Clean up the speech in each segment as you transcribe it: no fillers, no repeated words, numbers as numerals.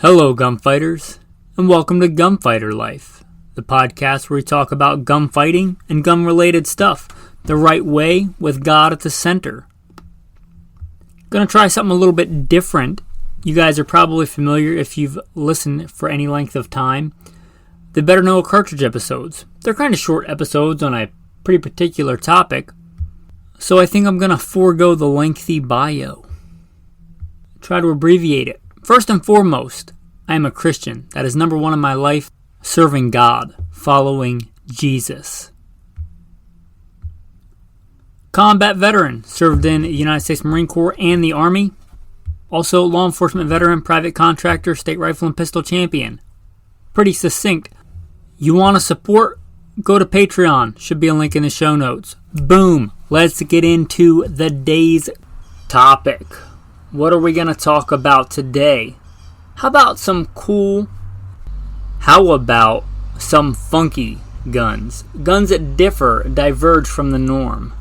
Hello, gunfighters, and welcome to Gunfighter Life, the podcast where we talk about gunfighting and gun-related stuff the right way with God at the center. Gonna try something a little bit different. You guys are probably familiar if you've listened for any length of time. The Better Know a Cartridge episodes. They're kind of short episodes on a pretty particular topic, so I think I'm gonna forego the lengthy bio. Try to abbreviate it. First and foremost, I am a Christian. That is number one in my life, serving God, following Jesus. Combat veteran, served in the United States Marine Corps and the Army. Also law enforcement veteran, private contractor, state rifle and pistol champion. Pretty succinct. You want to support? Go to Patreon. Should be a link in the show notes. Boom. Let's get into the day's topic. What are we going to talk about today? How about some funky guns? Guns that diverge from the norm.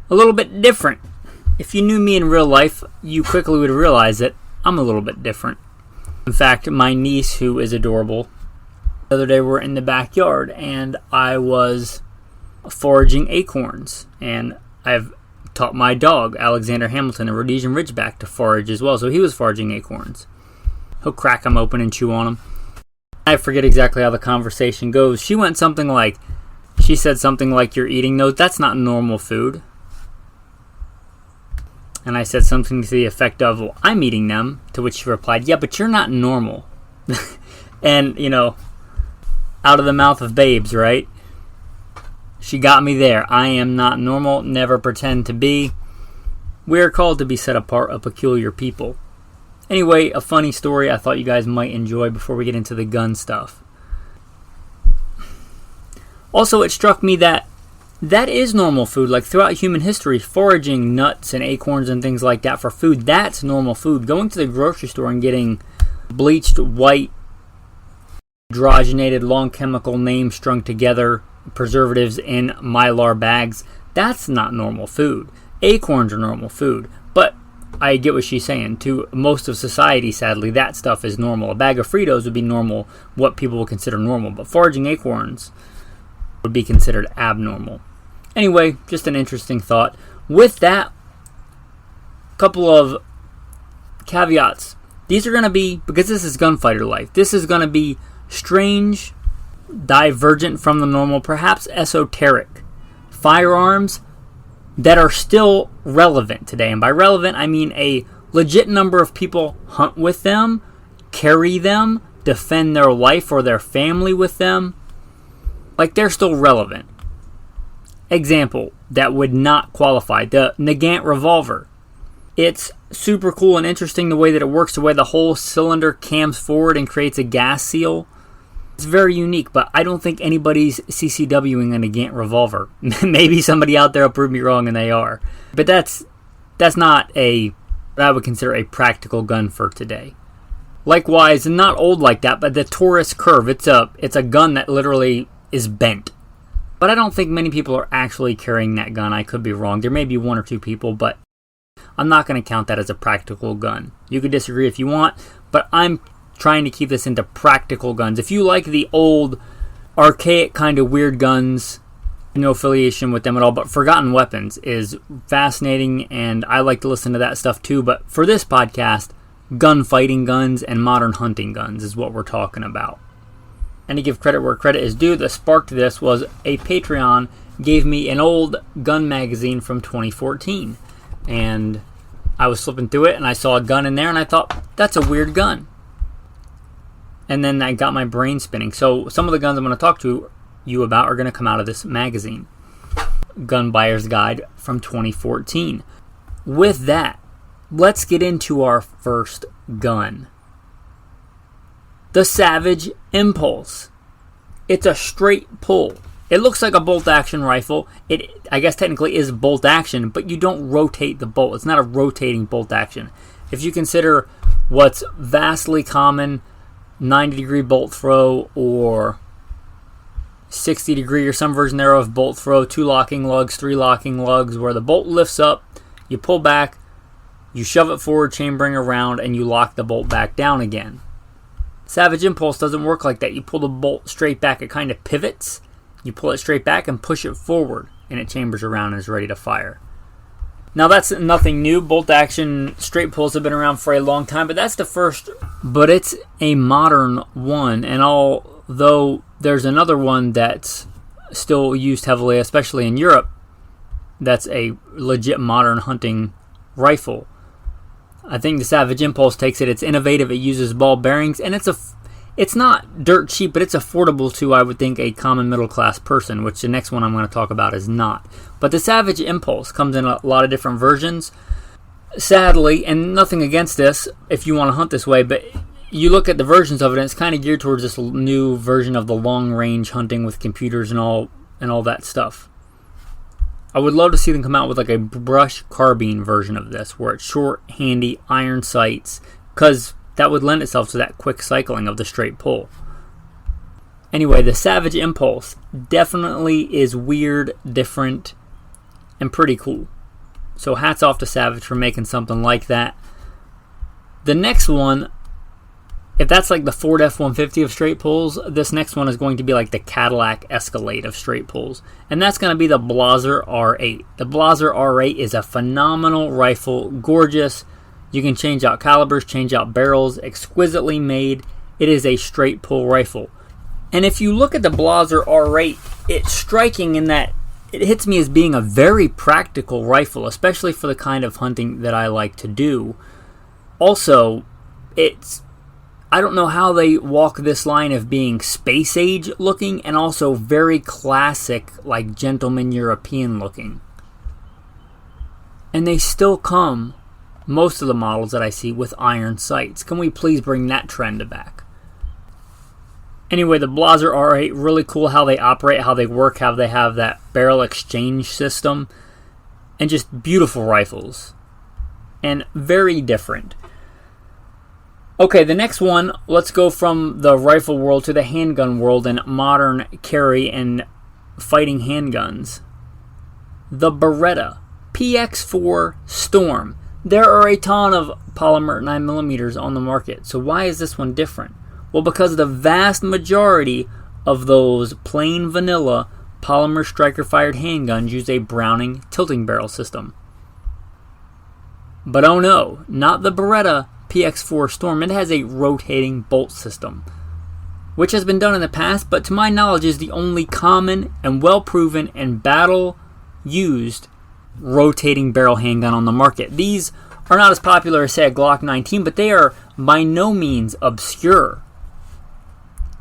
A little bit different. If you knew me in real life, you quickly would realize that I'm a little bit different. In fact, my niece, who is adorable, the other day we're in the backyard and I was foraging acorns, and I've taught my dog, Alexander Hamilton, a Rhodesian Ridgeback, to forage as well, so he was foraging acorns. He'll crack them open and chew on them. I forget exactly how the conversation goes. She said something like, "You're eating those, that's not normal food." And I said something to the effect of, "Well, I'm eating them," to which she replied, "Yeah, but you're not normal." And, out of the mouth of babes, right? She got me there. I am not normal, never pretend to be. We are called to be set apart, a peculiar people. Anyway, a funny story I thought you guys might enjoy before we get into the gun stuff. Also, it struck me that is normal food. Like throughout human history, foraging nuts and acorns and things like that for food, that's normal food. Going to the grocery store and getting bleached white, hydrogenated, long chemical names strung together preservatives in Mylar bags, that's not normal food. Acorns are normal food, but I get what she's saying. To most of society, sadly, that stuff is normal. A bag of Fritos would be normal, what people would consider normal, but foraging acorns would be considered abnormal. Anyway, just an interesting thought. With that, a couple of caveats. These are going to be, because this is Gunfighter Life, this is going to be strange, divergent from the normal, perhaps esoteric firearms that are still relevant today. And by relevant, I mean a legit number of people hunt with them, carry them, defend their life or their family with them. Like, they're still relevant. Example that would not qualify: the Nagant revolver. It's super cool and interesting the way that it works, the way the whole cylinder cams forward and creates a gas seal. It's very unique, but I don't think anybody's CCWing a Nagant revolver. Maybe somebody out there will prove me wrong, and they are. But that's not what I would consider a practical gun for today. Likewise, not old like that, but the Taurus Curve. It's a gun that literally is bent. But I don't think many people are actually carrying that gun. I could be wrong. There may be one or two people, but I'm not going to count that as a practical gun. You could disagree if you want, but I'm trying to keep this into practical guns. If you like the old, archaic kind of weird guns, no affiliation with them at all, but Forgotten Weapons is fascinating, and I like to listen to that stuff too. But for this podcast, gunfighting guns and modern hunting guns is what we're talking about. And to give credit where credit is due, the spark to this was a Patreon gave me an old gun magazine from 2014. And I was flipping through it, and I saw a gun in there, and I thought, that's a weird gun. And then that got my brain spinning. So some of the guns I'm going to talk to you about are going to come out of this magazine, Gun Buyer's Guide from 2014. With that, let's get into our first gun. The Savage Impulse. It's a straight pull. It looks like a bolt-action rifle. It, I guess, technically is bolt-action, but you don't rotate the bolt. It's not a rotating bolt-action. If you consider what's vastly common, 90-degree bolt throw or 60-degree or some version thereof bolt throw, 2 locking lugs, 3 locking lugs, where the bolt lifts up, you pull back, you shove it forward, chain bring around, and you lock the bolt back down again. Savage Impulse doesn't work like that. You pull the bolt straight back, it kind of pivots. You pull it straight back and push it forward, and it chambers around and is ready to fire. Now that's nothing new. Bolt action straight pulls have been around for a long time, but that's the first. But it's a modern one, and although there's another one that's still used heavily, especially in Europe, that's a legit modern hunting rifle. I think the Savage Impulse takes it. It's innovative. It uses ball bearings, and it's not dirt cheap, but it's affordable to, I would think, a common middle class person, which the next one I'm going to talk about is not. But the Savage Impulse comes in a lot of different versions. Sadly, and nothing against this if you want to hunt this way, but you look at the versions of it, and it's kind of geared towards this new version of the long range hunting with computers and all that stuff. I would love to see them come out with like a brush carbine version of this, where it's short, handy, iron sights, because that would lend itself to that quick cycling of the straight pull. Anyway, the Savage Impulse definitely is weird, different, and pretty cool. So hats off to Savage for making something like that. The next one, if that's like the Ford F-150 of straight pulls, this next one is going to be like the Cadillac Escalade of straight pulls. And that's going to be the Blaser R8. The Blaser R8 is a phenomenal rifle, gorgeous. You can change out calibers, change out barrels, exquisitely made. It is a straight pull rifle. And if you look at the Blaser R8, it's striking in that it hits me as being a very practical rifle, especially for the kind of hunting that I like to do. Also, I don't know how they walk this line of being space age looking and also very classic, like gentleman European looking. And they still come, most of the models that I see, with iron sights. Can we please bring that trend back? Anyway, the Blaser R8, really cool how they operate, how they work, how they have that barrel exchange system. And just beautiful rifles. And very different. Okay, the next one, let's go from the rifle world to the handgun world and modern carry and fighting handguns. The Beretta PX4 Storm. There are a ton of polymer 9mm on the market, so why is this one different? Well, because the vast majority of those plain vanilla polymer striker-fired handguns use a Browning tilting barrel system. But oh no, not the Beretta PX4 Storm. It has a rotating bolt system, which has been done in the past, but to my knowledge is the only common and well-proven and battle-used rotating barrel handgun on the market. These are not as popular as, say, a Glock 19, but they are by no means obscure.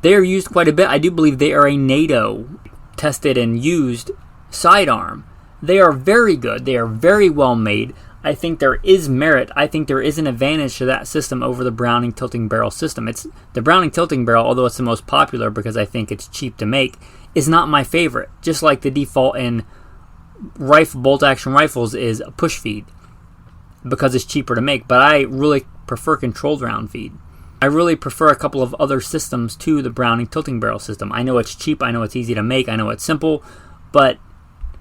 They are used quite a bit. I do believe they are a NATO tested and used sidearm. They are very good. They are very well made. I think there is merit. I think there is an advantage to that system over the Browning tilting barrel system. It's the Browning tilting barrel, although it's the most popular because I think it's cheap to make, is not my favorite. Just like the default in bolt action rifles is a push feed because it's cheaper to make, but I really prefer controlled round feed. I really prefer a couple of other systems to the Browning tilting barrel system. I know it's cheap, I know it's easy to make, I know it's simple, but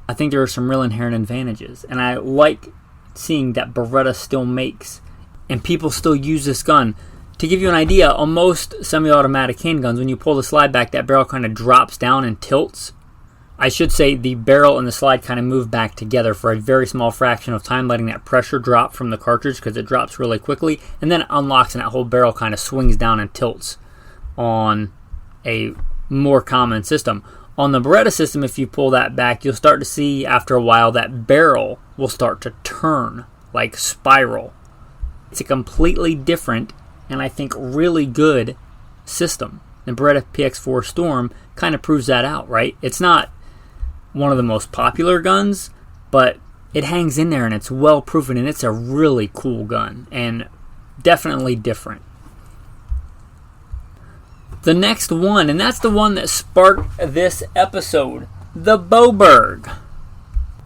I think there are some real inherent advantages, and I like seeing that Beretta still makes and people still use this gun. To give you an idea, on most semi-automatic handguns, when you pull the slide back, that barrel kind of drops down and tilts. I should say the barrel and the slide kind of move back together for a very small fraction of time, letting that pressure drop from the cartridge because it drops really quickly, and then it unlocks and that whole barrel kind of swings down and tilts on a more common system. On the Beretta system, if you pull that back, you'll start to see after a while that barrel will start to turn like spiral. It's a completely different and I think really good system. The Beretta PX4 Storm kind of proves that out, right? It's not one of the most popular guns, but it hangs in there and it's well proven and it's a really cool gun and definitely different. The next one, and that's the one that sparked this episode, the Boberg.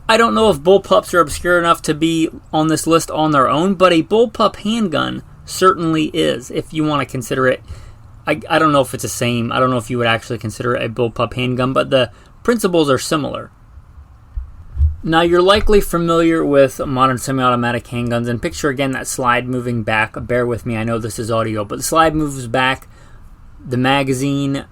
I don't know if bullpups are obscure enough to be on this list on their own, but a bullpup handgun certainly is, if you want to consider it. I don't know if it's the same. I don't know if you would actually consider it a bullpup handgun, but the principles are similar. Now, you're likely familiar with modern semi-automatic handguns, and picture again that slide moving back. Bear with me, I know this is audio, but the slide moves back the magazine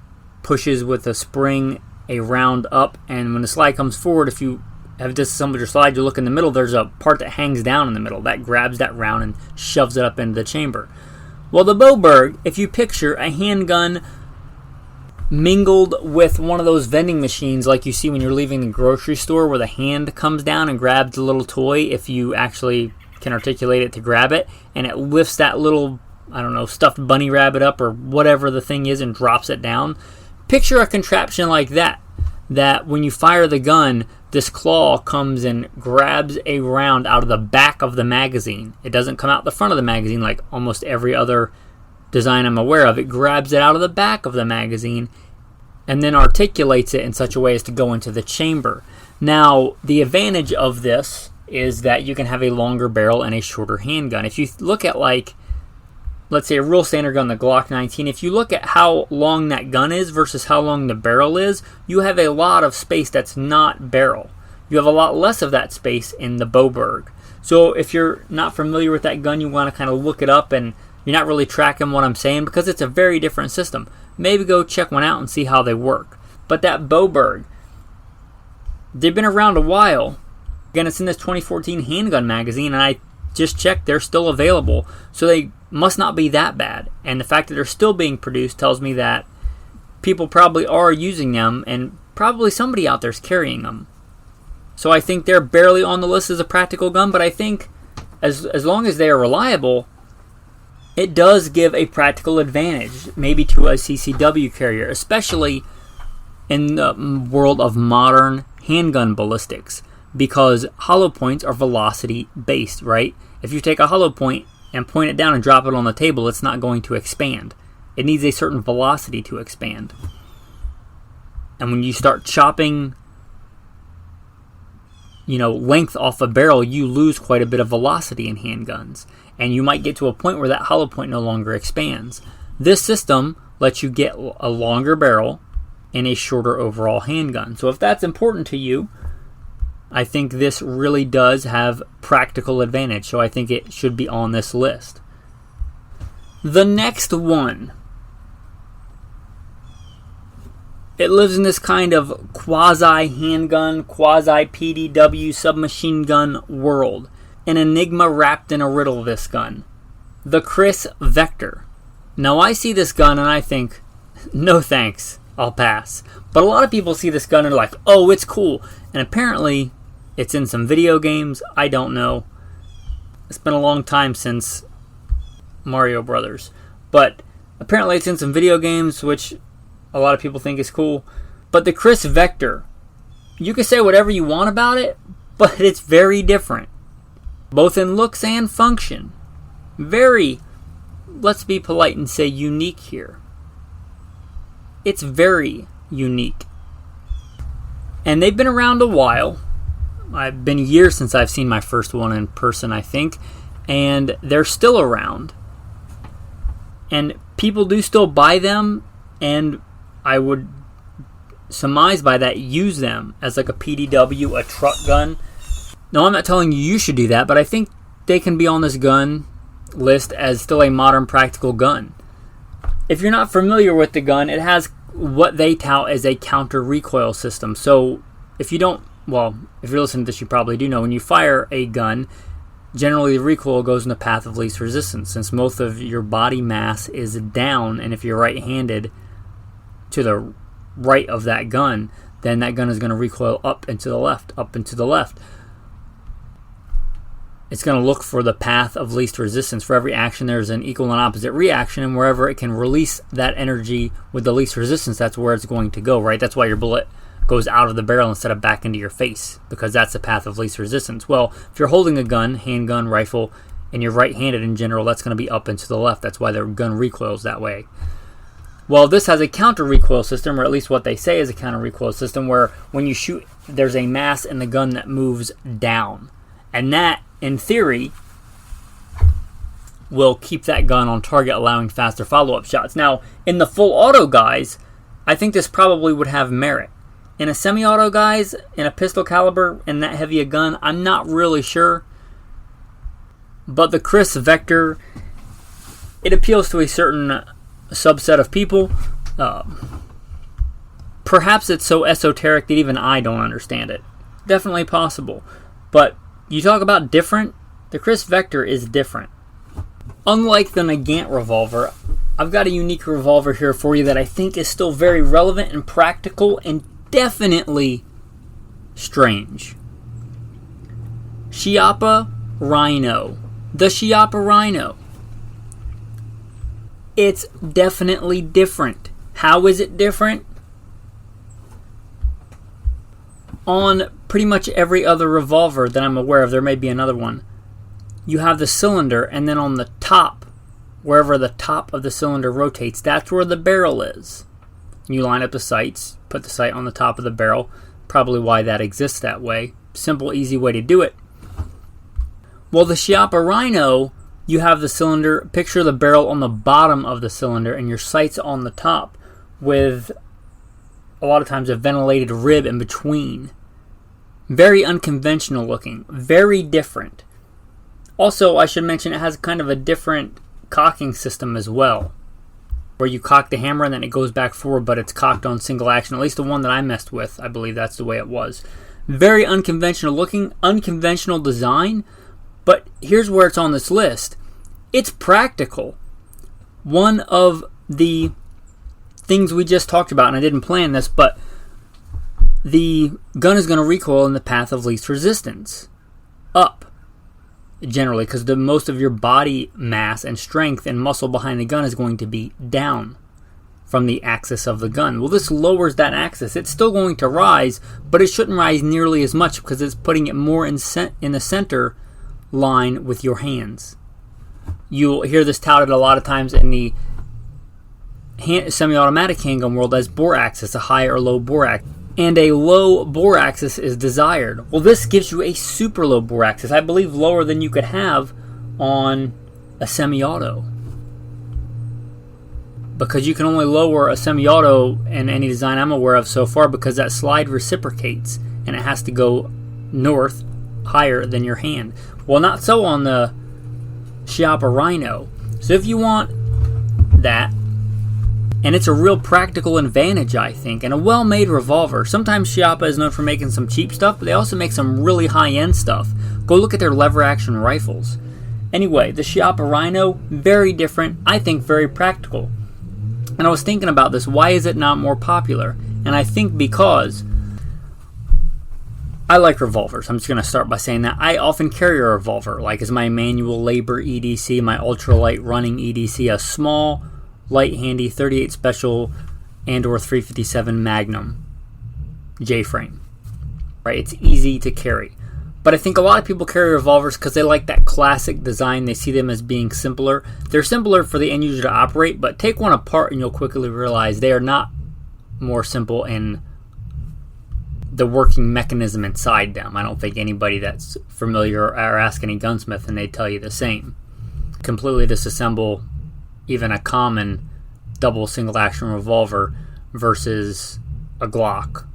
pushes with a spring a round up, and when the slide comes forward, if you have disassembled your slide, you look in the middle, there's a part that hangs down in the middle that grabs that round and shoves it up into the chamber. Well, the Boberg, if you picture a handgun mingled with one of those vending machines like you see when you're leaving the grocery store, where the hand comes down and grabs the little toy, if you actually can articulate it to grab it, and it lifts that little, I don't know, stuffed bunny rabbit up or whatever the thing is and drops it down. Picture a contraption like that when you fire the gun, this claw comes and grabs a round out of the back of the magazine. It doesn't come out the front of the magazine like almost every other design I'm aware of. It grabs it out of the back of the magazine and then articulates it in such a way as to go into the chamber. Now, the advantage of this is that you can have a longer barrel and a shorter handgun. If you look at, like, let's say a real standard gun, the Glock 19, if you look at how long that gun is versus how long the barrel is, you have a lot of space that's not barrel. You have a lot less of that space in the Boberg. So if you're not familiar with that gun, you want to kind of look it up, and you're not really tracking what I'm saying because it's a very different system. Maybe go check one out and see how they work. But that Boberg, they've been around a while. Again, it's in this 2014 handgun magazine, and I just checked, they're still available. So they must not be that bad. And the fact that they're still being produced tells me that people probably are using them, and probably somebody out there is carrying them. So I think they're barely on the list as a practical gun, but I think as long as they are reliable, it does give a practical advantage, maybe to a CCW carrier, especially in the world of modern handgun ballistics, because hollow points are velocity based, right? If you take a hollow point and point it down and drop it on the table, it's not going to expand. It needs a certain velocity to expand. And when you start chopping, length off a barrel, you lose quite a bit of velocity in handguns. And you might get to a point where that hollow point no longer expands. This system lets you get a longer barrel and a shorter overall handgun. So if that's important to you, I think this really does have practical advantage. So I think it should be on this list. The next one, it lives in this kind of quasi-handgun, quasi-PDW submachine gun world. An enigma wrapped in a riddle, this gun. The Chris Vector. Now I see this gun and I think, no thanks, I'll pass. But a lot of people see this gun and are like, oh, it's cool. And apparently it's in some video games. I don't know. It's been a long time since Mario Brothers. But apparently it's in some video games, which a lot of people think is cool. But the Chris Vector, you can say whatever you want about it, but it's very different, both in looks and function. Very, let's be polite and say, unique here. It's very unique. And they've been around a while. I've been years since I've seen my first one in person, I think. And they're still around. And people do still buy them, and I would surmise by that use them as like a PDW, a truck gun. Now, I'm not telling you should do that, but I think they can be on this gun list as still a modern practical gun. If you're not familiar with the gun, it has what they tout as a counter recoil system. So if you're listening to this, you probably do know when you fire a gun, generally the recoil goes in the path of least resistance, since most of your body mass is down, and if you're right-handed to the right of that gun, then that gun is going to recoil up and to the left, up and to the left. It's going to look for the path of least resistance. For every action, there's an equal and opposite reaction, and wherever it can release that energy with the least resistance, that's where it's going to go, right? That's why your bullet goes out of the barrel instead of back into your face, because that's the path of least resistance. Well, if you're holding a gun, handgun, rifle, and you're right-handed in general, that's going to be up and to the left. That's why their gun recoils that way. Well, this has a counter recoil system, or at least what they say is a counter recoil system, where when you shoot, there's a mass in the gun that moves down. And that, in theory, will keep that gun on target, allowing faster follow-up shots. Now, in the full auto guys, I think this probably would have merit. In a semi-auto guys, in a pistol caliber, and that heavy a gun, I'm not really sure. But the Chris Vector, it appeals to a certain subset of people. Perhaps it's so esoteric that even I don't understand it. Definitely possible. But you talk about different, the Kriss Vector is different. Unlike the Nagant revolver, I've got a unique revolver here for you that I think is still very relevant and practical and definitely strange. Schiappa Rhino. The Schiappa Rhino. It's definitely different. How is it different? On pretty much every other revolver that I'm aware of, there may be another one, you have the cylinder, and then on the top, wherever the top of the cylinder rotates, that's where the barrel is. You line up the sights, put the sight on the top of the barrel. Probably why that exists that way. Simple, easy way to do it. Well, the Schiappa Rhino, you have the cylinder, picture the barrel on the bottom of the cylinder and your sights on the top with a lot of times a ventilated rib in between. Very unconventional looking, very different. Also, I should mention it has kind of a different cocking system as well, where you cock the hammer and then it goes back forward, but it's cocked on single action. At least the one that I messed with, I believe that's the way it was. Very unconventional looking, unconventional design, but here's where it's on this list. It's practical. One of the things we just talked about, and I didn't plan this, but the gun is going to recoil in the path of least resistance. Up. Generally, because the most of your body mass and strength and muscle behind the gun is going to be down from the axis of the gun. Well, this lowers that axis. It's still going to rise, but it shouldn't rise nearly as much because it's putting it more in the center line with your hands. You'll hear this touted a lot of times in the semi-automatic handgun world as bore axis, a high or low bore axis. And a low bore axis is desired. Well, this gives you a super low bore axis. I believe lower than you could have on a semi-auto. Because you can only lower a semi-auto in any design I'm aware of so far because that slide reciprocates and it has to go north higher than your hand. Well, not so on the Schiappa Rhino. So if you want that, and it's a real practical advantage, I think, and a well-made revolver. Sometimes Schiappa is known for making some cheap stuff, but they also make some really high-end stuff. Go look at their lever-action rifles. Anyway, the Schiappa Rhino, very different, I think very practical. And I was thinking about this, why is it not more popular? And I think because I like revolvers. I'm just going to start by saying that. I often carry a revolver, like as my manual labor EDC, my ultralight running EDC, a small, light handy 38 special and or 357 Magnum J-frame. Right? It's easy to carry. But I think a lot of people carry revolvers because they like that classic design. They see them as being simpler. They're simpler for the end user to operate, but take one apart and you'll quickly realize they are not more simple in the working mechanism inside them. I don't think anybody that's familiar or ask any gunsmith and they tell you the same. Completely disassemble even a common double single action revolver versus a Glock.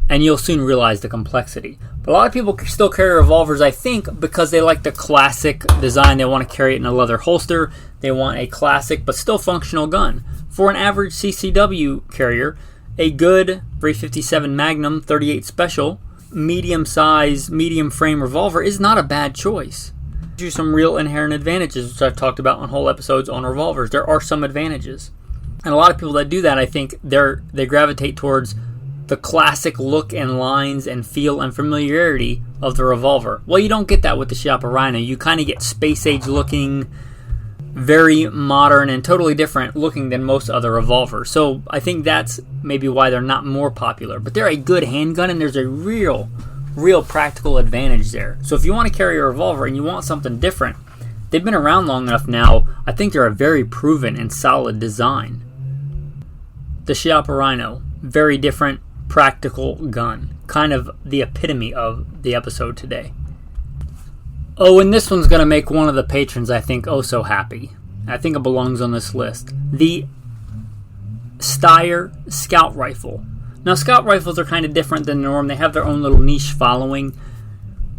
And you'll soon realize the complexity. But a lot of people still carry revolvers, I think, because they like the classic design. They want to carry it in a leather holster. They want a classic but still functional gun. For an average CCW carrier, a good 357 Magnum 38 Special, medium size, medium frame revolver is not a bad choice. You some real inherent advantages, which I've talked about on whole episodes on revolvers. There are some advantages. And a lot of people that do that, I think, they gravitate towards the classic look and lines and feel and familiarity of the revolver. Well, you don't get that with the Schiappa Rhino. You kind of get space age looking, very modern and totally different looking than most other revolvers. So I think that's maybe why they're not more popular. But they're a good handgun and there's a real practical advantage there. So if you want to carry a revolver and you want something different, they've been around long enough now. I think they're a very proven and solid design. The Schiappa Rhino, very different, practical gun. Kind of the epitome of the episode today. Oh, and this one's going to make one of the patrons, I think, oh so happy. I think it belongs on this list. The Steyr Scout Rifle. Now, scout rifles are kind of different than the norm. They have their own little niche following.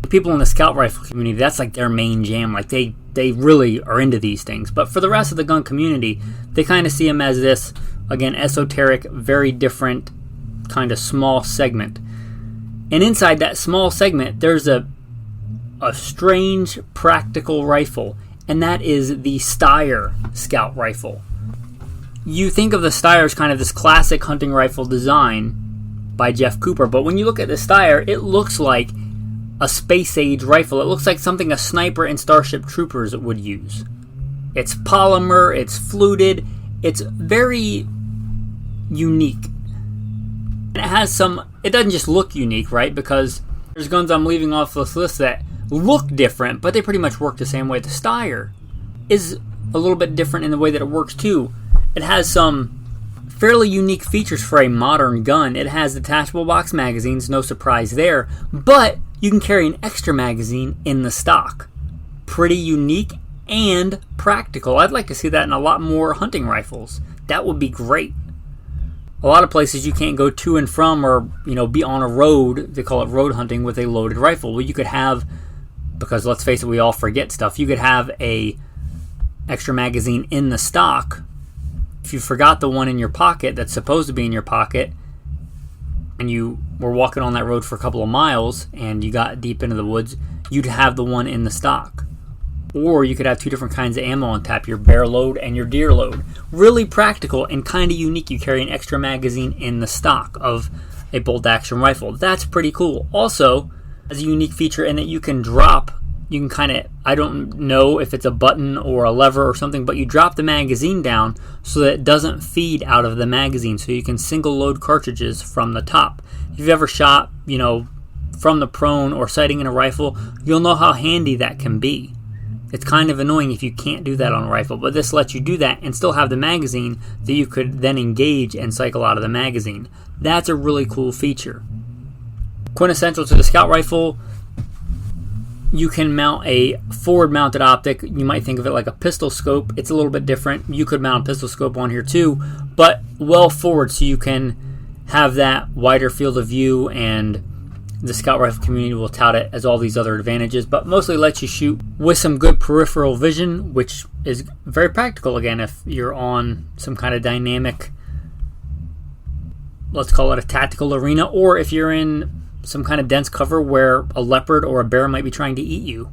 People in the scout rifle community, that's like their main jam. Like they really are into these things. But for the rest of the gun community, they kind of see them as this, again, esoteric, very different kind of small segment. And inside that small segment, there's a strange practical rifle, and that is the Steyr scout rifle. You think of the Steyr as kind of this classic hunting rifle design by Jeff Cooper, but when you look at the Steyr, it looks like a space-age rifle. It looks like something a sniper in Starship Troopers would use. It's polymer, it's fluted, it's very unique. And it has some, it doesn't just look unique, right? Because there's guns I'm leaving off this list that look different, but they pretty much work the same way. The Steyr is a little bit different in the way that it works too. It has some fairly unique features for a modern gun. It has detachable box magazines, no surprise there, but you can carry an extra magazine in the stock. Pretty unique and practical. I'd like to see that in a lot more hunting rifles. That would be great. A lot of places you can't go to and from or, be on a road, they call it road hunting, with a loaded rifle. Well, you could have, because let's face it, we all forget stuff, you could have a extra magazine in the stock. If you forgot the one in your pocket that's supposed to be in your pocket, and you were walking on that road for a couple of miles and you got deep into the woods, you'd have the one in the stock. Or you could have two different kinds of ammo on tap, your bear load and your deer load. Really practical and kind of unique. You carry an extra magazine in the stock of a bolt action rifle. That's pretty cool. Also, has a unique feature in that you can drop, you can kind of, I don't know if it's a button or a lever or something, but you drop the magazine down so that it doesn't feed out of the magazine, so you can single load cartridges from the top. If you've ever shot, from the prone or sighting in a rifle, you'll know how handy that can be. It's kind of annoying if you can't do that on a rifle, but this lets you do that and still have the magazine that you could then engage and cycle out of the magazine. That's a really cool feature. Quintessential to the scout rifle, you can mount a forward-mounted optic. You might think of it like a pistol scope. It's a little bit different. You could mount a pistol scope on here too, but well forward, so you can have that wider field of view, and the scout rifle community will tout it as all these other advantages, but mostly lets you shoot with some good peripheral vision, which is very practical, again, if you're on some kind of dynamic, let's call it a tactical arena, or if you're in some kind of dense cover where a leopard or a bear might be trying to eat you,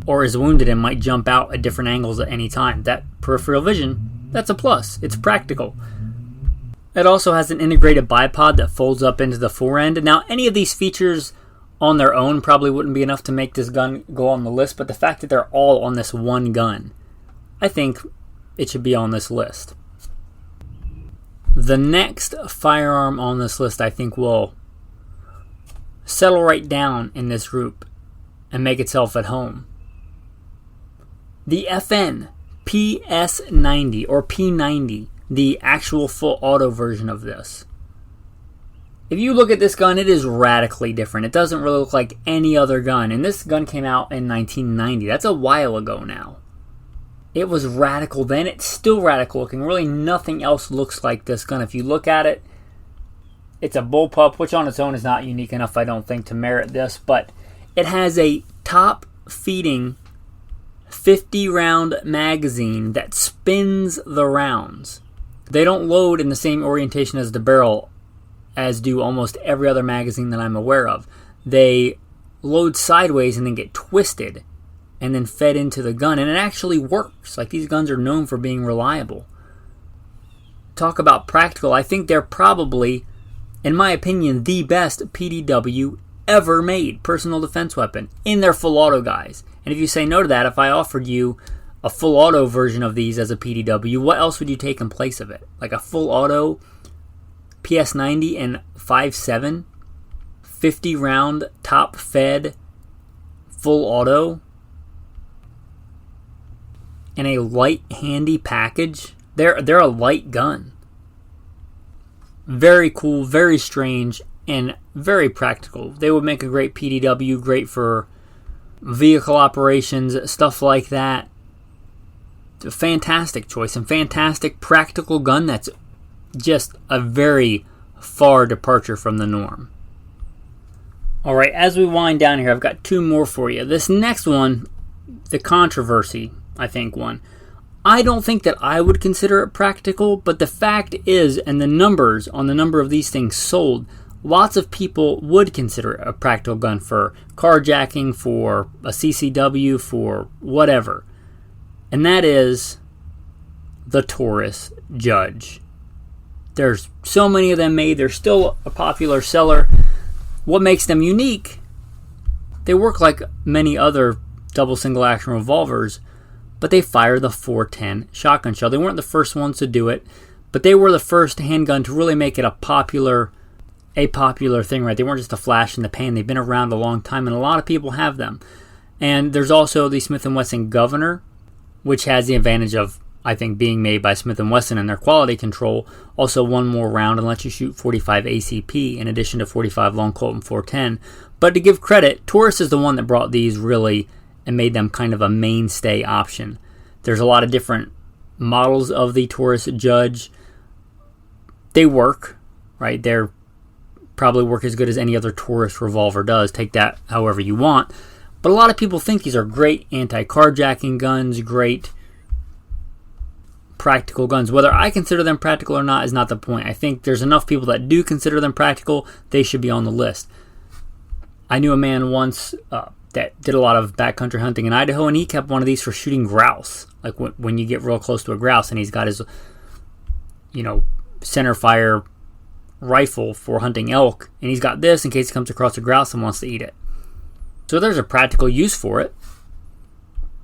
or is wounded and might jump out at different angles at any time. That peripheral vision, that's a plus. It's practical. It also has an integrated bipod that folds up into the fore end. Now, any of these features on their own probably wouldn't be enough to make this gun go on the list, but the fact that they're all on this one gun, I think it should be on this list. The next firearm on this list, I think, will settle right down in this group and make itself at home. The FN PS90 or P90, the actual full auto version of this. If you look at this gun, it is radically different. It doesn't really look like any other gun. And this gun came out in 1990. That's a while ago now. It was radical then. It's still radical looking. Really nothing else looks like this gun. If you look at it, it's a bullpup, which on its own is not unique enough, I don't think, to merit this. But it has a top-feeding 50-round magazine that spins the rounds. They don't load in the same orientation as the barrel as do almost every other magazine that I'm aware of. They load sideways and then get twisted and then fed into the gun, and it actually works. Like, these guns are known for being reliable. Talk about practical. I think they're probably, in my opinion, the best PDW ever made personal defense weapon in their full auto guise. And if you say no to that, if I offered you a full auto version of these as a PDW, what else would you take in place of it? Like a full auto PS90 and 5.7, 50 round top fed full auto, and a light handy package. They're a light gun. Very cool, very strange, and very practical. They would make a great PDW, great for vehicle operations, stuff like that. A fantastic choice and fantastic practical gun that's just a very far departure from the norm. Alright, as we wind down here, I've got two more for you. This next one, the controversy, I think one. I don't think that I would consider it practical, but the fact is, and the numbers on the number of these things sold, lots of people would consider it a practical gun for carjacking, for a CCW, for whatever. And that is the Taurus Judge. There's so many of them made. They're still a popular seller. What makes them unique? They work like many other double single action revolvers, but they fire the 410 shotgun shell. They weren't the first ones to do it, but they were the first handgun to really make it a popular thing, right? They weren't just a flash in the pan. They've been around a long time, and a lot of people have them. And there's also the Smith & Wesson Governor, which has the advantage of, I think, being made by Smith & Wesson and their quality control. Also one more round and lets you shoot 45 ACP in addition to 45 long Colt and 410. But to give credit, Taurus is the one that brought these really and made them kind of a mainstay option. There's a lot of different models of the Taurus Judge. They work, right? They're probably work as good as any other Taurus revolver does. Take that however you want. But a lot of people think these are great anti-carjacking guns, great practical guns. Whether I consider them practical or not is not the point. I think there's enough people that do consider them practical, they should be on the list. I knew a man once that did a lot of backcountry hunting in Idaho, and he kept one of these for shooting grouse. Like when you get real close to a grouse, and he's got his, center fire rifle for hunting elk, and he's got this in case he comes across a grouse and wants to eat it. So there's a practical use for it.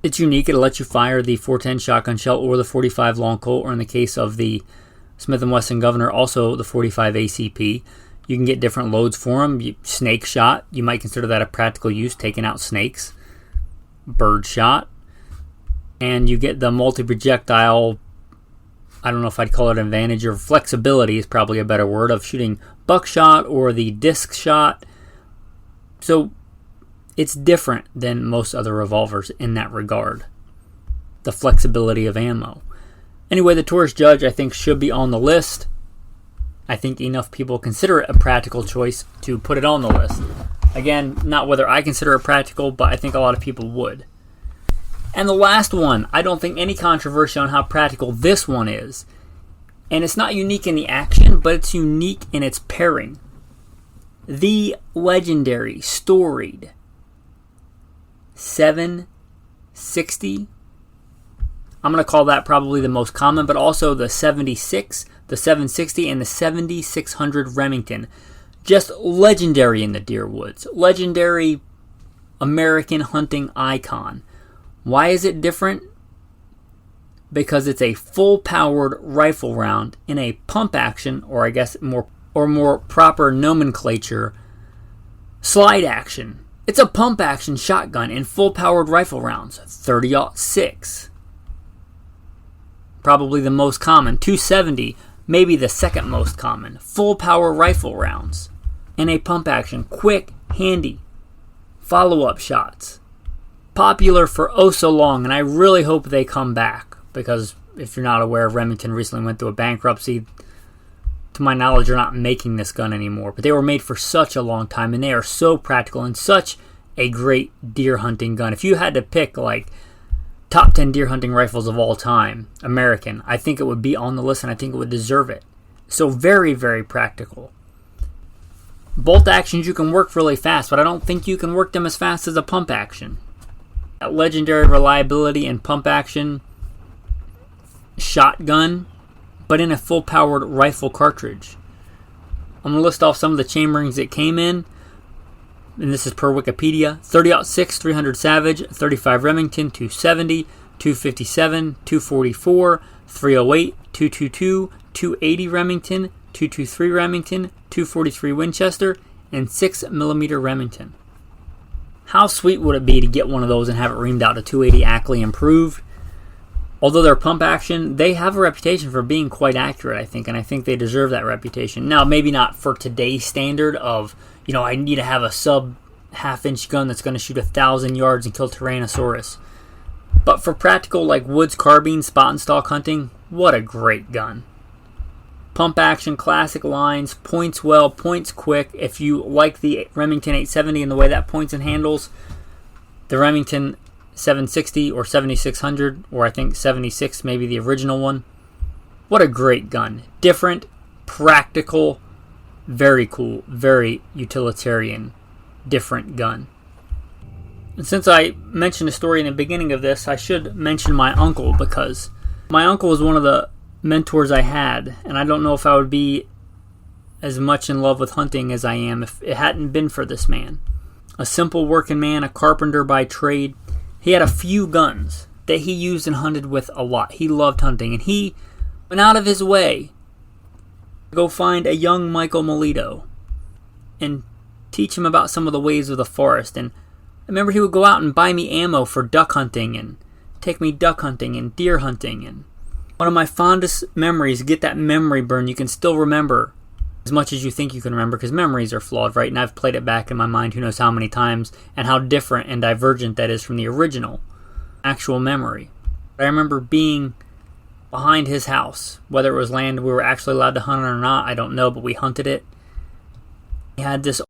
It's unique. It'll let you fire the 410 shotgun shell or the 45 long Colt, or in the case of the Smith & Wesson Governor, also the 45 ACP. You can get different loads for them. Snake shot, you might consider that a practical use, taking out snakes. Bird shot. And you get the multi-projectile, I don't know if I'd call it an advantage, or flexibility is probably a better word, of shooting buckshot or the disc shot. So it's different than most other revolvers in that regard. The flexibility of ammo. Anyway, the Taurus Judge, I think, should be on the list. I think enough people consider it a practical choice to put it on the list. Again, not whether I consider it practical, but I think a lot of people would. And the last one, I don't think any controversy on how practical this one is. And it's not unique in the action, but it's unique in its pairing. The legendary, storied 760. I'm going to call that probably the most common, but also the 76, the 760, and the 7600 Remington. Just legendary in the deer woods. Legendary American hunting icon. Why is it different? Because it's a full-powered rifle round in a pump action, or I guess more proper nomenclature, slide action. It's a pump action shotgun in full-powered rifle rounds. 30-06. Probably the most common. 270, maybe the second most common. Full-power rifle rounds in a pump action. Quick, handy. Follow-up shots. Popular for oh so long, and I really hope they come back, because if you're not aware, Remington recently went through a bankruptcy. To my knowledge, they're not making this gun anymore, but they were made for such a long time, and they are so practical and such a great deer hunting gun. If you had to pick like top 10 deer hunting rifles of all time, American, I think it would be on the list, and I think it would deserve it. So very, very practical. Bolt actions you can work really fast, but I don't think you can work them as fast as a pump action. That legendary reliability and pump action shotgun, but in a full-powered rifle cartridge. I'm going to list off some of the chamberings it came in, and this is per Wikipedia. 30-06 300 Savage, 35 Remington, 270, 257, 244, 308, 222, 280 Remington, 223 Remington, 243 Winchester, and 6mm Remington. How sweet would it be to get one of those and have it reamed out to 280 Ackley improved? Although they're pump action, they have a reputation for being quite accurate, I think, and I think they deserve that reputation. Now, maybe not for today's standard of, I need to have a sub half-inch gun that's going to shoot 1,000 yards and kill Tyrannosaurus. But for practical, like woods carbine, spot and stalk hunting, what a great gun. Pump action, classic lines, points well, points quick. If you like the Remington 870 and the way that points and handles, the Remington 760 or 7600, or I think 76, maybe the original one. What a great gun. Different, practical, very cool, very utilitarian, different gun. And since I mentioned a story in the beginning of this, I should mention my uncle, because my uncle was one of the mentors I had, and I don't know if I would be as much in love with hunting as I am if it hadn't been for this man. A simple working man, a carpenter by trade. He had a few guns that he used and hunted with a lot. He loved hunting, and he went out of his way to go find a young Michael Milito and teach him about some of the ways of the forest. And I remember he would go out and buy me ammo for duck hunting and take me duck hunting and deer hunting. And one of my fondest memories, get that memory burn, you can still remember as much as you think you can remember, because memories are flawed, right? And I've played it back in my mind who knows how many times, and how different and divergent that is from the original actual memory. I remember being behind his house, whether it was land we were actually allowed to hunt or not, I don't know, but we hunted it. He had this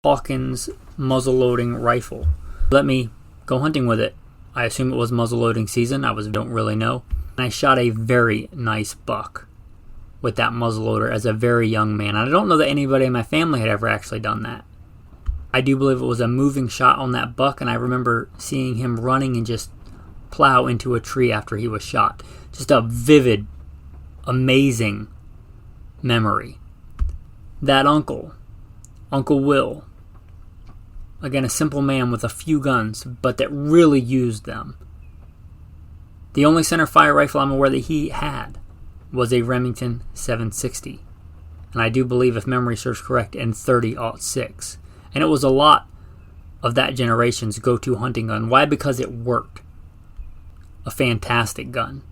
Hawkins muzzle-loading rifle. Let me go hunting with it. I assume it was muzzle-loading season. Don't really know. And I shot a very nice buck with that muzzleloader as a very young man. And I don't know that anybody in my family had ever actually done that. I do believe it was a moving shot on that buck, and I remember seeing him running and just plow into a tree after he was shot. Just a vivid, amazing memory. That uncle, Uncle Will, again, a simple man with a few guns, but that really used them. The only centerfire rifle I'm aware that he had was a Remington 760. And I do believe, if memory serves correct, in 30-06. And it was a lot of that generation's go-to hunting gun. Why? Because it worked. A fantastic gun.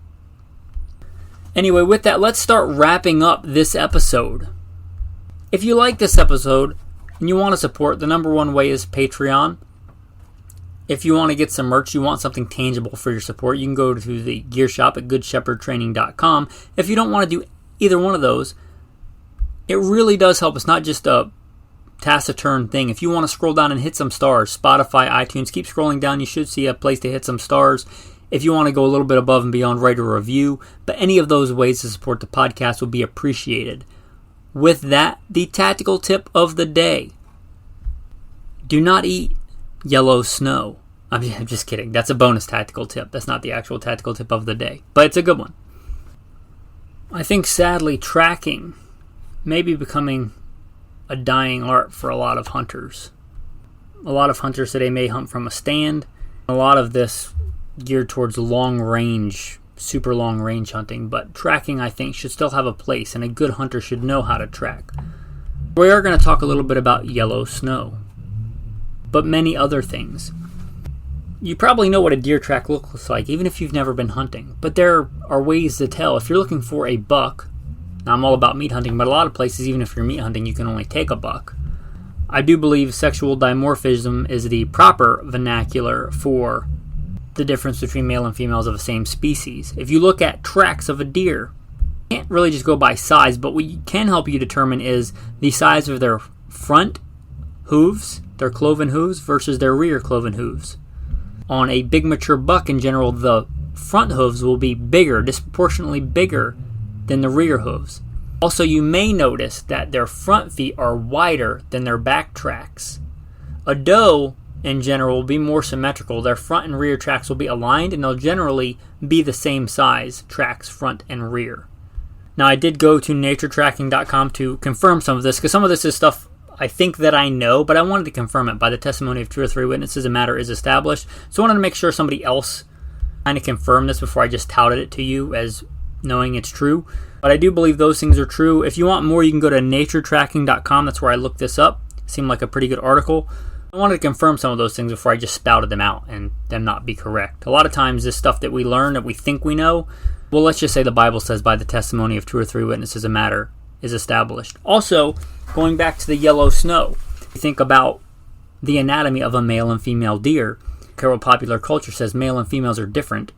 Anyway, with that, let's start wrapping up this episode. If you like this episode and you want to support, the number one way is Patreon. If you want to get some merch, you want something tangible for your support, you can go to the gear shop at goodshepherdtraining.com. If you don't want to do either one of those, it really does help. It's not just a taciturn thing. If you want to scroll down and hit some stars, Spotify, iTunes, keep scrolling down. You should see a place to hit some stars. If you want to go a little bit above and beyond, write a review. But any of those ways to support the podcast would be appreciated. With that, the tactical tip of the day. Do not eat yellow snow. I'm just kidding. That's a bonus tactical tip. That's not the actual tactical tip of the day. But it's a good one. I think, sadly, tracking may be becoming a dying art for a lot of hunters. A lot of hunters today may hunt from a stand. A lot of this geared towards long range, super long range hunting. But tracking, I think, should still have a place, and a good hunter should know how to track. We are going to talk a little bit about yellow snow, but many other things. You probably know what a deer track looks like, even if you've never been hunting. But there are ways to tell. If you're looking for a buck, now I'm all about meat hunting, but a lot of places, even if you're meat hunting, you can only take a buck. I do believe sexual dimorphism is the proper vernacular for the difference between male and females of the same species. If you look at tracks of a deer, you can't really just go by size, but what can help you determine is the size of their front hooves, their cloven hooves, versus their rear cloven hooves. On a big mature buck, in general, the front hooves will be bigger, disproportionately bigger than the rear hooves. Also, you may notice that their front feet are wider than their back tracks. A doe, in general, will be more symmetrical. Their front and rear tracks will be aligned, and they'll generally be the same size, tracks front and rear. Now, I did go to naturetracking.com to confirm some of this, because some of this is stuff I think that I know, but I wanted to confirm it by the testimony of 2 or 3 witnesses. A matter is established. So I wanted to make sure somebody else kind of confirmed this before I just touted it to you as knowing it's true. But I do believe those things are true. If you want more, you can go to naturetracking.com. That's where I looked this up. Seemed like a pretty good article. I wanted to confirm some of those things before I just spouted them out and them not be correct. A lot of times this stuff that we learn, that we think we know, well, let's just say the Bible says by the testimony of 2 or 3 witnesses a matter is established. Also, going back to the yellow snow, you think about the anatomy of a male and female deer. Care what popular culture says, male and females are different.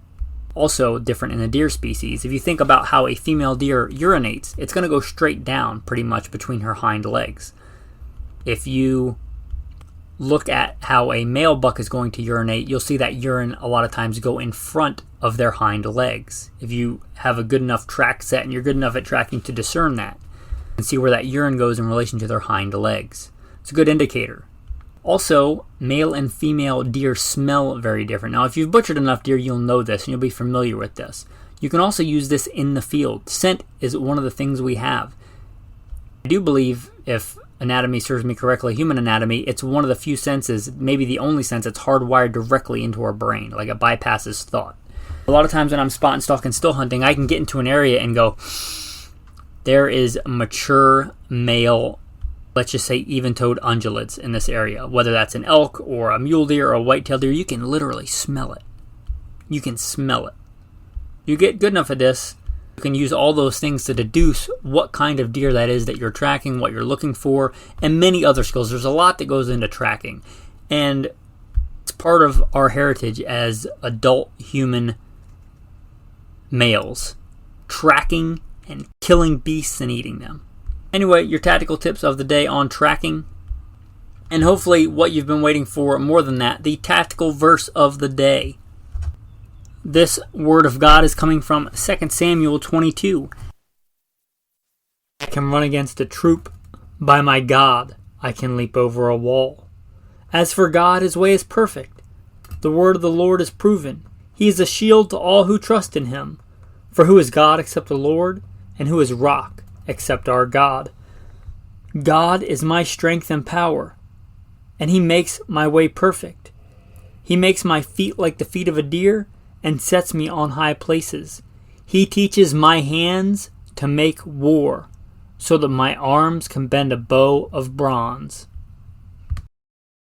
Also different in the deer species. If you think about how a female deer urinates, it's going to go straight down pretty much between her hind legs. If you look at how a male buck is going to urinate, you'll see that urine a lot of times go in front of their hind legs. If you have a good enough track set and you're good enough at tracking to discern that and see where that urine goes in relation to their hind legs, it's a good indicator. Also, male and female deer smell very different. Now, if you've butchered enough deer, you'll know this and you'll be familiar with this. You can also use this in the field. Scent is one of the things we have. I do believe, if anatomy serves me correctly, human anatomy, it's one of the few senses, maybe the only sense, that's hardwired directly into our brain. Like it bypasses thought. A lot of times when I'm spot and stalk and still hunting, I can get into an area and go, there is mature male, let's just say even-toed ungulates in this area. Whether that's an elk or a mule deer or a whitetail deer, you can literally smell it. You can smell it. You get good enough at this, you can use all those things to deduce what kind of deer that is that you're tracking, what you're looking for, and many other skills. There's a lot that goes into tracking. And it's part of our heritage as adult human males. Tracking and killing beasts and eating them. Anyway, your tactical tips of the day on tracking. And hopefully what you've been waiting for, more than that, the tactical verse of the day. This word of God is coming from 2 Samuel 22. I can run against a troop. By my God, I can leap over a wall. As for God, his way is perfect. The word of the Lord is proven. He is a shield to all who trust in him. For who is God except the Lord? And who is rock except our God? God is my strength and power, and he makes my way perfect. He makes my feet like the feet of a deer, and sets me on high places. He teaches my hands to make war, so that my arms can bend a bow of bronze.